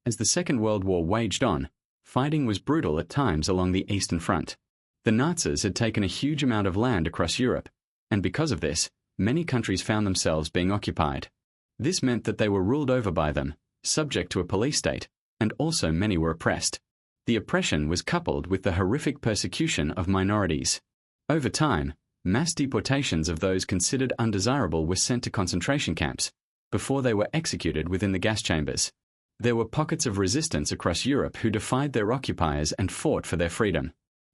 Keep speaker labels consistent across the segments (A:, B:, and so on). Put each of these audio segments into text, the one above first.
A: As the Second World War waged on, fighting was brutal at times along the Eastern Front. The Nazis had taken a huge amount of land across Europe, and because of this, many countries found themselves being occupied. This meant that they were ruled over by them, subject to a police state, and also many were oppressed. The oppression was coupled with the horrific persecution of minorities. Over time, mass deportations of those considered undesirable were sent to concentration camps, before they were executed within the gas chambers. There were pockets of resistance across Europe who defied their occupiers and fought for their freedom.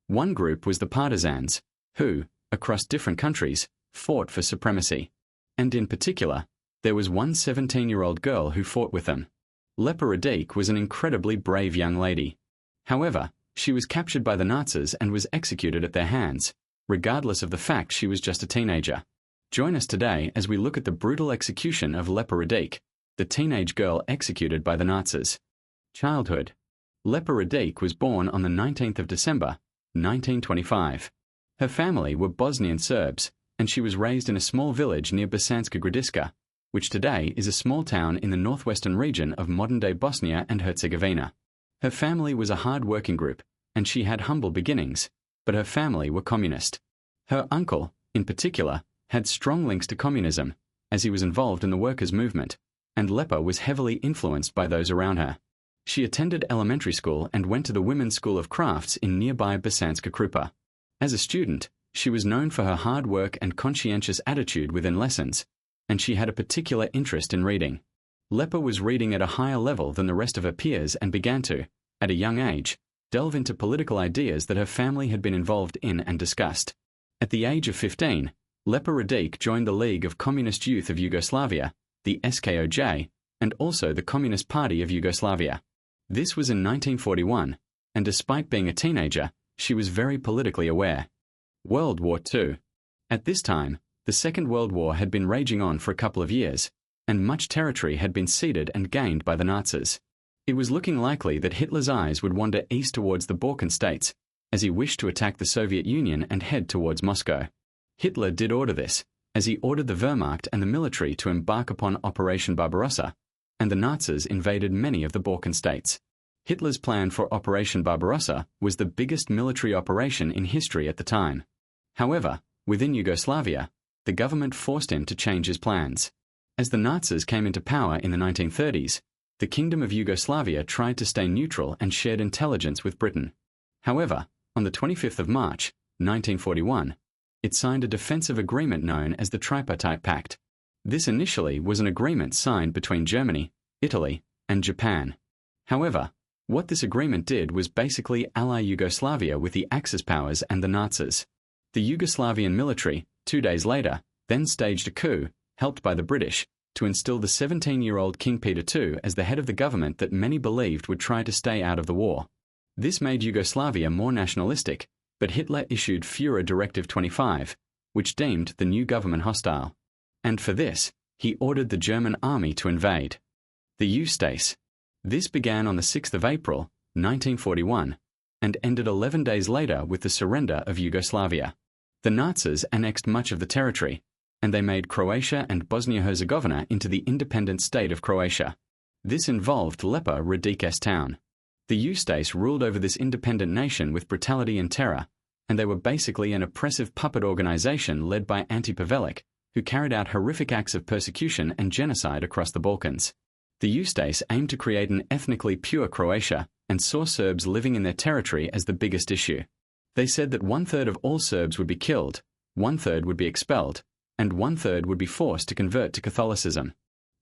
A: One group was the Partisans, who, across different countries, fought for supremacy. And in particular, there was one 17-year-old girl who fought with them. Lepa Radić was an incredibly brave young lady. However, she was captured by the Nazis and was executed at their hands, regardless of the fact she was just a teenager. Join us today as we look at the brutal execution of Lepa Radić, the teenage girl executed by the Nazis. Childhood. Lepa Radić was born on the 19th of December, 1925. Her family were Bosnian Serbs, and she was raised in a small village near Bosanska Gradiška, which today is a small town in the northwestern region of modern-day Bosnia and Herzegovina. Her family was a hard-working group, and she had humble beginnings, but her family were communist. Her uncle, in particular, had strong links to communism, as he was involved in the workers' movement, and Lepa was heavily influenced by those around her. She attended elementary school and went to the Women's School of Crafts in nearby Bosanska Krupa. As a student, she was known for her hard work and conscientious attitude within lessons, and she had a particular interest in reading. Lepa was reading at a higher level than the rest of her peers and began to, at a young age, delve into political ideas that her family had been involved in and discussed. At the age of 15, Lepa Radić joined the League of Communist Youth of Yugoslavia, the SKOJ, and also the Communist Party of Yugoslavia. This was in 1941, and despite being a teenager, she was very politically aware. World War II. At this time, the Second World War had been raging on for a couple of years, and much territory had been ceded and gained by the Nazis. It was looking likely that Hitler's eyes would wander east towards the Balkan states, as he wished to attack the Soviet Union and head towards Moscow. Hitler did order this, as he ordered the Wehrmacht and the military to embark upon Operation Barbarossa, and the Nazis invaded many of the Balkan states. Hitler's plan for Operation Barbarossa was the biggest military operation in history at the time. However, within Yugoslavia, the government forced him to change his plans. As the Nazis came into power in the 1930s, the Kingdom of Yugoslavia tried to stay neutral and shared intelligence with Britain. However, on the 25th of March, 1941, it signed a defensive agreement known as the Tripartite Pact. This initially was an agreement signed between Germany, Italy, and Japan. However, what this agreement did was basically ally Yugoslavia with the Axis powers and the Nazis. The Yugoslavian military, 2 days later, then staged a coup, helped by the British, to instill the 17-year-old King Peter II as the head of the government that many believed would try to stay out of the war. This made Yugoslavia more nationalistic, but Hitler issued Führer Directive 25, which deemed the new government hostile. And for this, he ordered the German army to invade. The Ustase. This began on the 6th of April, 1941, and ended 11 days later with the surrender of Yugoslavia. The Nazis annexed much of the territory, and they made Croatia and Bosnia-Herzegovina into the independent state of Croatia. This involved Lepa Radić's town. The Ustase ruled over this independent nation with brutality and terror, and they were basically an oppressive puppet organization led by Ante Pavelić, who carried out horrific acts of persecution and genocide across the Balkans. The Ustase aimed to create an ethnically pure Croatia and saw Serbs living in their territory as the biggest issue. They said that 1/3 of all Serbs would be killed, 1/3 would be expelled, and 1/3 would be forced to convert to Catholicism.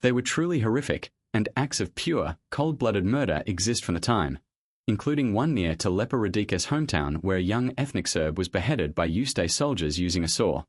A: They were truly horrific, and acts of pure, cold-blooded murder exist from the time, including one near to Lepa Radić's hometown where a young ethnic Serb was beheaded by Ustase soldiers using a saw.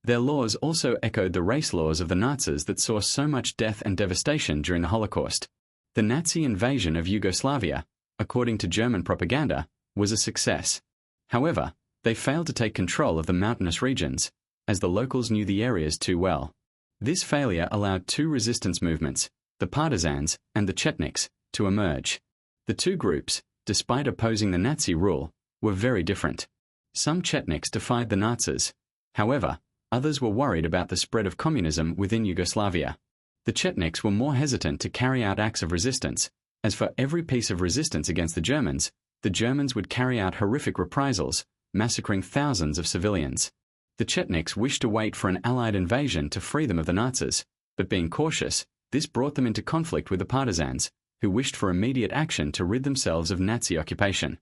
A: Their laws also echoed the race laws of the Nazis that saw so much death and devastation during the Holocaust. The Nazi invasion of Yugoslavia, according to German propaganda, was a success. However, they failed to take control of the mountainous regions, as the locals knew the areas too well. This failure allowed two resistance movements, the Partisans and the Chetniks, to emerge. The two groups, despite opposing the Nazi rule, were very different. Some Chetniks defied the Nazis. However, others were worried about the spread of communism within Yugoslavia. The Chetniks were more hesitant to carry out acts of resistance, as for every piece of resistance against the Germans would carry out horrific reprisals, massacring thousands of civilians. The Chetniks wished to wait for an Allied invasion to free them of the Nazis, but being cautious, this brought them into conflict with the Partisans, who wished for immediate action to rid themselves of Nazi occupation.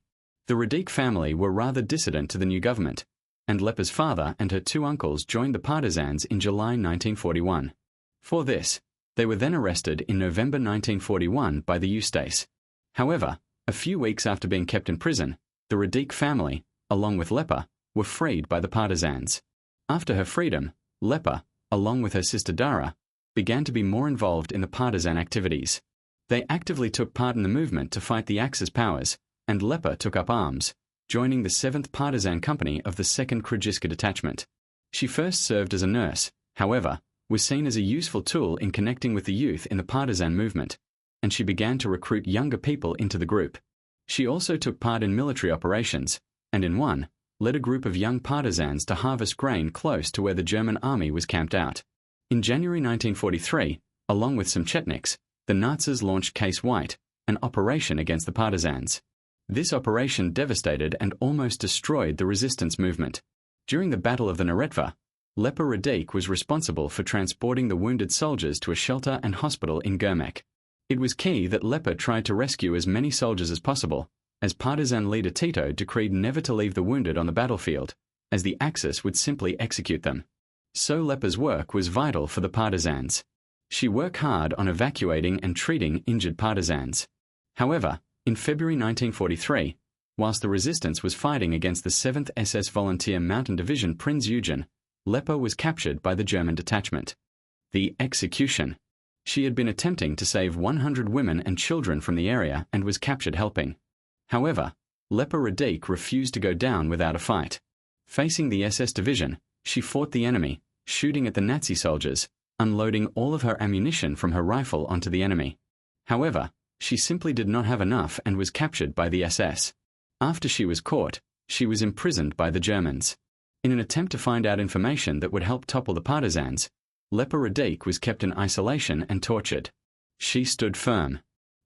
A: The Radić family were rather dissident to the new government, and Lepa's father and her two uncles joined the Partisans in July 1941. For this, they were then arrested in November 1941 by the Ustase. However, a few weeks after being kept in prison, the Radić family, along with Lepa, were freed by the Partisans. After her freedom, Lepa, along with her sister Dara, began to be more involved in the Partisan activities. They actively took part in the movement to fight the Axis powers, and Lepa took up arms, joining the 7th Partisan Company of the 2nd Krajiska Detachment. She first served as a nurse, however, was seen as a useful tool in connecting with the youth in the Partisan movement, and she began to recruit younger people into the group. She also took part in military operations, and in one, led a group of young partisans to harvest grain close to where the German army was camped out. In January 1943, along with some Chetniks, the Nazis launched Case White, an operation against the Partisans. This operation devastated and almost destroyed the resistance movement. During the Battle of the Neretva, Lepa Radić was responsible for transporting the wounded soldiers to a shelter and hospital in Germek. It was key that Lepa tried to rescue as many soldiers as possible, as Partisan leader Tito decreed never to leave the wounded on the battlefield, as the Axis would simply execute them. So Lepa's work was vital for the Partisans. She worked hard on evacuating and treating injured Partisans. However, in February 1943, whilst the resistance was fighting against the 7th SS Volunteer Mountain Division Prinz Eugen, Lepa was captured by the German detachment. The execution. She had been attempting to save 100 women and children from the area and was captured helping. However, Lepa Radić refused to go down without a fight. Facing the SS division, she fought the enemy, shooting at the Nazi soldiers, unloading all of her ammunition from her rifle onto the enemy. However, she simply did not have enough and was captured by the SS. After she was caught, she was imprisoned by the Germans. In an attempt to find out information that would help topple the Partisans, Lepa Radić was kept in isolation and tortured. She stood firm.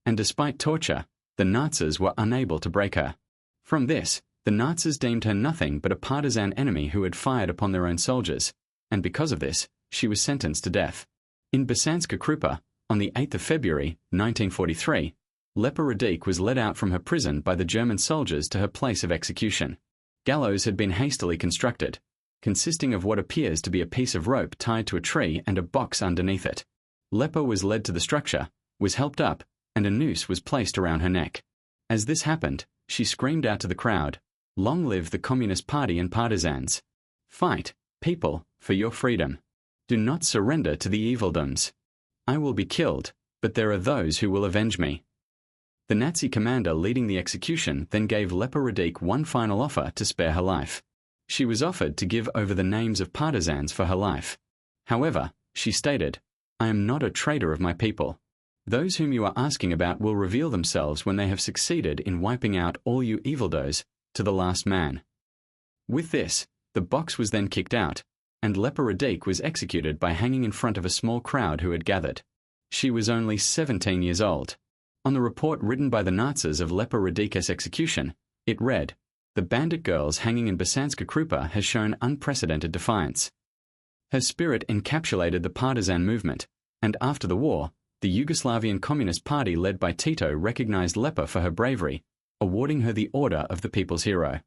A: And despite torture, the Nazis were unable to break her. From this, the Nazis deemed her nothing but a partisan enemy who had fired upon their own soldiers, and because of this, she was sentenced to death. In Bosanska Krupa, on the 8th of February, 1943, Lepa Radić was led out from her prison by the German soldiers to her place of execution. Gallows had been hastily constructed, consisting of what appears to be a piece of rope tied to a tree and a box underneath it. Lepa was led to the structure, was helped up, and a noose was placed around her neck. As this happened, she screamed out to the crowd, "Long live the Communist Party and Partisans! Fight, people, for your freedom. Do not surrender to the evildoms. I will be killed, but there are those who will avenge me." The Nazi commander leading the execution then gave Lepa Radić one final offer to spare her life. She was offered to give over the names of partisans for her life. However, she stated, "I am not a traitor of my people. Those whom you are asking about will reveal themselves when they have succeeded in wiping out all you evildoers, to the last man." With this, the box was then kicked out, and Lepa Radić was executed by hanging in front of a small crowd who had gathered. She was only 17 years old. On the report written by the Nazis of Lepa Radić's execution, it read, "The bandit girls hanging in Bosanska Krupa has shown unprecedented defiance." Her spirit encapsulated the partisan movement, and after the war, the Yugoslavian Communist Party led by Tito recognized Lepa for her bravery, awarding her the Order of the People's Hero.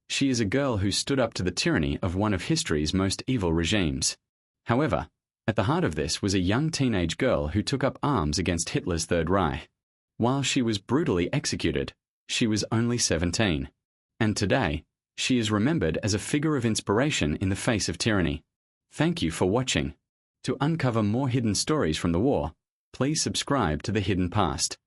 A: She is a girl who stood up to the tyranny of one of history's most evil regimes. However, at the heart of this was a young teenage girl who took up arms against Hitler's Third Reich. While she was brutally executed, she was only 17. And today, she is remembered as a figure of inspiration in the face of tyranny. Thank you for watching. To uncover more hidden stories from the war, please subscribe to The Hidden Past.